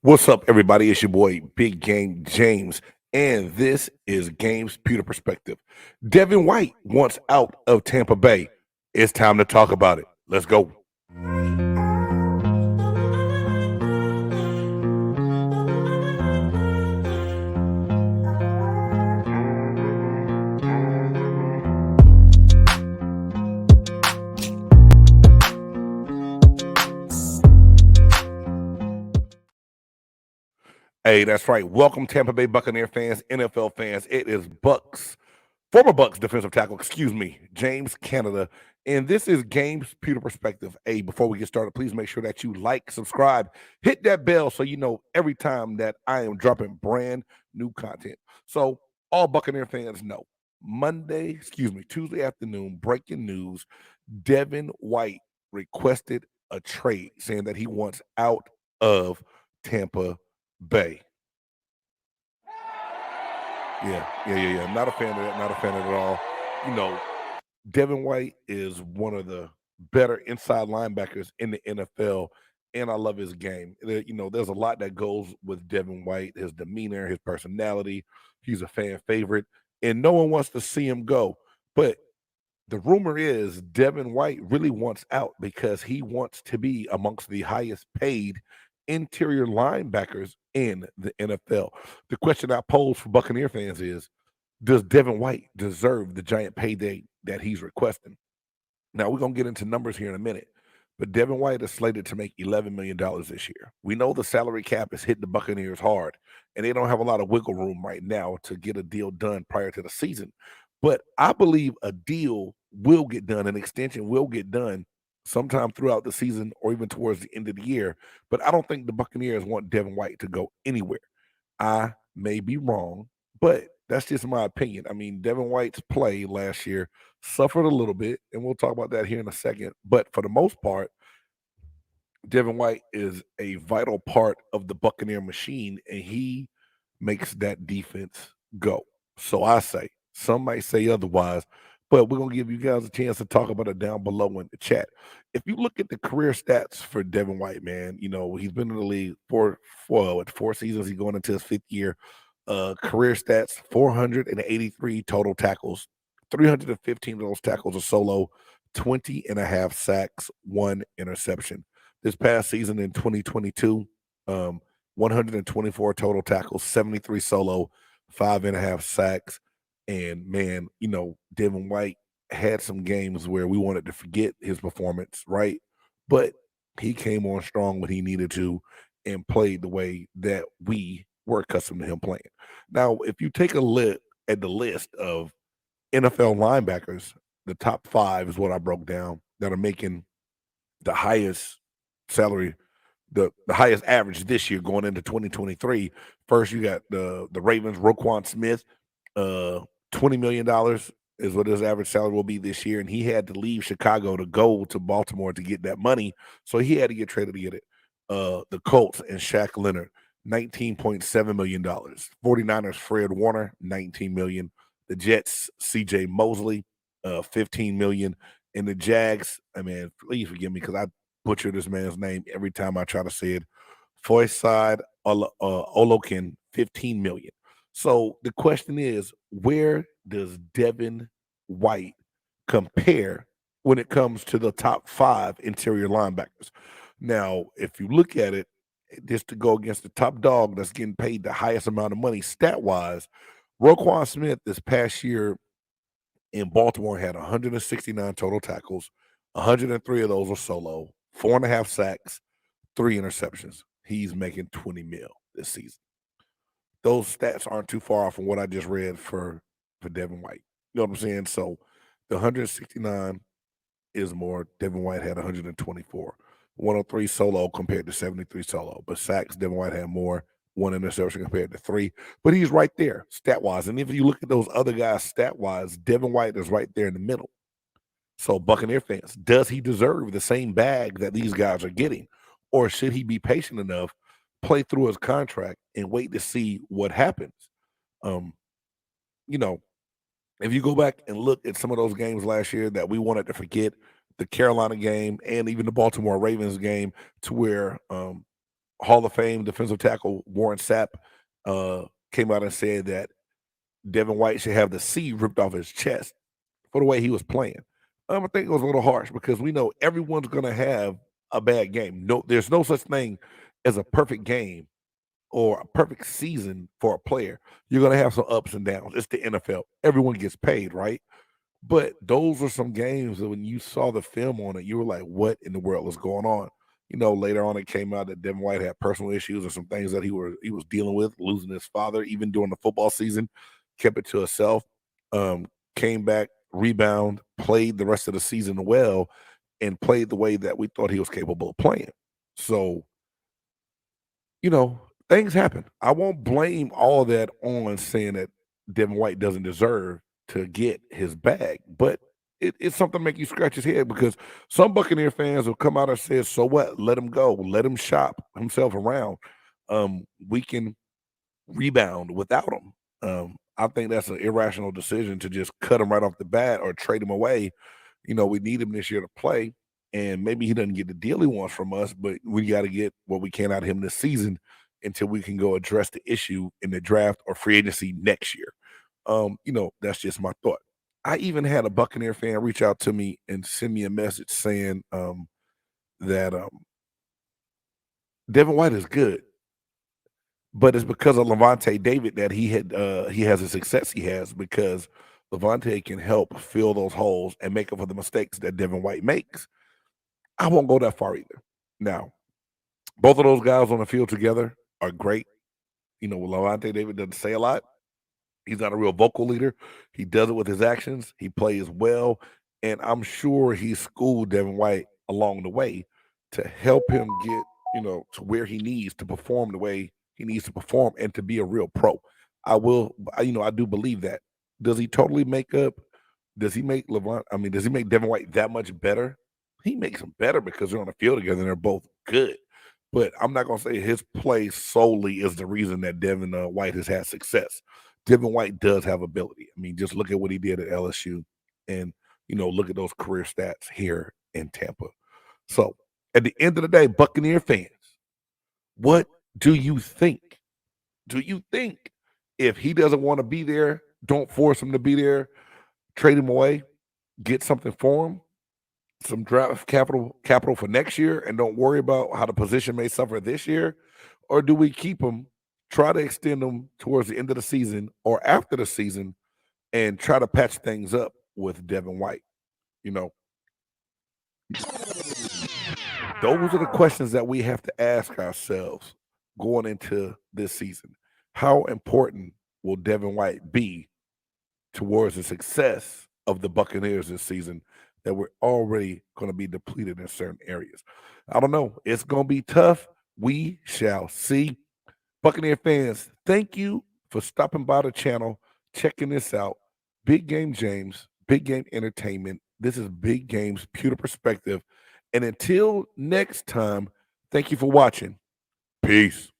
What's up, everybody? It's your boy, Big Game James, and this is Game's Pewter Perspective. Devin White wants out of Tampa Bay. It's time to talk about it. Let's go. Hey, that's right. Welcome, Tampa Bay Buccaneer fans, NFL fans. It is Bucs, former Bucs defensive tackle, James Canada. And this is Game's Pewter Perspective. Hey, before we get started, please make sure that you like, subscribe, hit that bell so you know every time that I am dropping brand new content. So, all Buccaneer fans know Tuesday afternoon, breaking news. Devin White requested a trade, saying that he wants out of Tampa Bay. Yeah. Not a fan of that. Not a fan of it at all. You know, Devin White is one of the better inside linebackers in the NFL, and I love his game. There's a lot that goes with Devin White, his demeanor, his personality. He's a fan favorite, and no one wants to see him go. But the rumor is Devin White really wants out because he wants to be amongst the highest paid interior linebackers in the NFL. The question I pose for Buccaneer fans is, does Devin White deserve the giant payday that he's requesting? Now, we're going to get into numbers here in a minute, but Devin White is slated to make $11 million this year. We know the salary cap is hitting the Buccaneers hard, and they don't have a lot of wiggle room right now to get a deal done prior to the season. But I believe a deal will get done, an extension will get done sometime throughout the season or even towards the end of the year. But I don't think the Buccaneers want Devin White to go anywhere. I may be wrong, but that's just my opinion. I mean, Devin White's play last year suffered a little bit, and we'll talk about that here in a second. But for the most part, Devin White is a vital part of the Buccaneer machine, and he makes that defense go. So I say, some might say otherwise, but we're going to give you guys a chance to talk about it down below in the chat. If you look at the career stats for Devin White, man, he's been in the league for 4 seasons. He's going into his fifth year. Career stats: 483 total tackles, 315 of those tackles are solo, 20 and a half sacks, 1 interception. This past season in 2022, 124 total tackles, 73 solo, 5.5 sacks. And man, Devin White had some games where we wanted to forget his performance, right? But he came on strong when he needed to and played the way that we were accustomed to him playing. Now, if you take a look at the list of NFL linebackers, the top 5 is what I broke down that are making the highest salary, the highest average this year going into 2023. First, you got the Ravens, Roquan Smith, $20 million is what his average salary will be this year. And he had to leave Chicago to go to Baltimore to get that money. So he had to get traded to get it. The Colts and Shaq Leonard, $19.7 million. 49ers, Fred Warner, $19 million. The Jets, CJ Mosley, $15 million. And the Jags, please forgive me because I butcher this man's name every time I try to say it. Foyside Olokin, $15 million. So the question is, where does Devin White compare when it comes to the top 5 interior linebackers? Now, if you look at it, just to go against the top dog that's getting paid the highest amount of money stat-wise, Roquan Smith this past year in Baltimore had 169 total tackles, 103 of those were solo, 4.5 sacks, 3 interceptions. He's making 20 mil this season. Those stats aren't too far off from what I just read for Devin White. You know what I'm saying? So the 169 is more. Devin White had 124. 103 solo compared to 73 solo. But sacks, Devin White had more. 1 interception compared to 3. But he's right there stat-wise. And if you look at those other guys stat-wise, Devin White is right there in the middle. So Buccaneer fans, does he deserve the same bag that these guys are getting? Or should he be patient enough, play through his contract, and wait to see what happens? If you go back and look at some of those games last year that we wanted to forget, the Carolina game and even the Baltimore Ravens game, to where Hall of Fame defensive tackle Warren Sapp came out and said that Devin White should have the C ripped off his chest for the way he was playing. I think it was a little harsh because we know everyone's going to have a bad game. No, there's no such thing as a perfect game or a perfect season for a player. You're going to have some ups and downs. It's the NFL. Everyone gets paid, right? But those are some games that when you saw the film on it, you were like, what in the world is going on? Later on it came out that Devin White had personal issues or some things that he was dealing with, losing his father, even during the football season, kept it to himself, came back, rebound, played the rest of the season well, and played the way that we thought he was capable of playing. So, things happen. I won't blame all of that on saying that Devin White doesn't deserve to get his bag, but it's something to make you scratch his head because some Buccaneer fans will come out and say, "So what? Let him go. Let him shop himself around. We can rebound without him." I think that's an irrational decision to just cut him right off the bat or trade him away. We need him this year to play, and maybe he doesn't get the deal he wants from us, but we got to get what we can out of him this season until we can go address the issue in the draft or free agency next year. That's just my thought. I even had a Buccaneer fan reach out to me and send me a message saying that Devin White is good, but it's because of Levante David that he has the success he has because Levante can help fill those holes and make up for the mistakes that Devin White makes. I won't go that far either. Now, both of those guys on the field together are great. Levante David doesn't say a lot. He's not a real vocal leader. He does it with his actions. He plays well, and I'm sure he schooled Devin White along the way to help him get, to where he needs to perform the way he needs to perform and to be a real pro. I do believe that. Does he totally make up? Does he make does he make Devin White that much better? He makes him better because they're on the field together and they're both good. But I'm not going to say his play solely is the reason that Devin White has had success. Devin White does have ability. Just look at what he did at LSU and, look at those career stats here in Tampa. So at the end of the day, Buccaneer fans, what do you think? Do you think if he doesn't want to be there, don't force him to be there, trade him away, get something for him, some draft capital for next year, and don't worry about how the position may suffer this year? Or do we keep him, try to extend him towards the end of the season or after the season and try to patch things up with Devin White? Those are the questions that we have to ask ourselves going into this season. How important will Devin White be towards the success of the Buccaneers this season that we're already going to be depleted in certain areas? I don't know. It's going to be tough. We shall see. Buccaneer fans, thank you for stopping by the channel, checking this out. Big Game James, Big Game Entertainment. This is Big Game's Pewter Perspective. And until next time, thank you for watching. Peace.